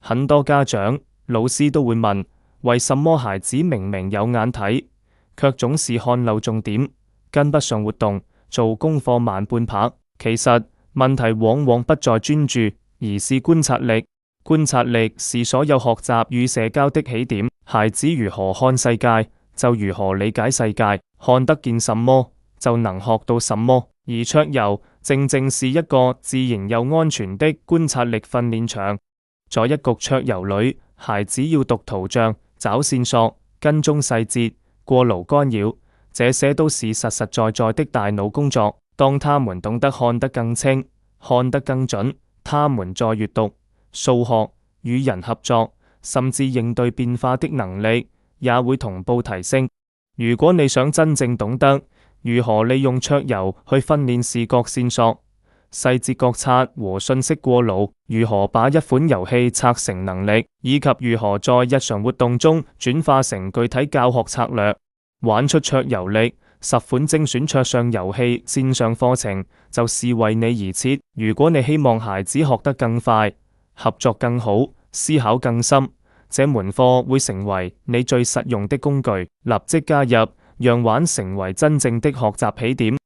很多家長、老師都會問，為什麼孩子明明有眼睇，卻總是看漏重點，跟不上活動，做功課慢半拍？其實問題往往不在專注，而是觀察力。觀察力是所有學習與社交的起點。孩子如何看世界，就如何理解世界。看得見什麼，就能學到什麼。而桌遊正正是一個自然又安全的觀察力訓練場。在一局桌遊裏，孩子要讀圖像、找線索、跟蹤細節、過濾干擾，這些都是實實在在的大腦工作。當他們懂得看得更清、看得更準，他們在閱讀、數學、與人合作，甚至應對變化的能力也會同步提升。如果你想真正懂得如何利用桌遊去訓練視覺線索、細節覺察和信息過濾，如何把一款遊戲拆成能力，以及如何在日常活動中轉化成具體教學策略，玩出桌遊力，10款精選桌上遊戲線上課程就是為你而設。如果你希望孩子學得更快、合作更好、思考更深，這門課會成為你最實用的工具。立即加入，讓玩成為真正的學習起點。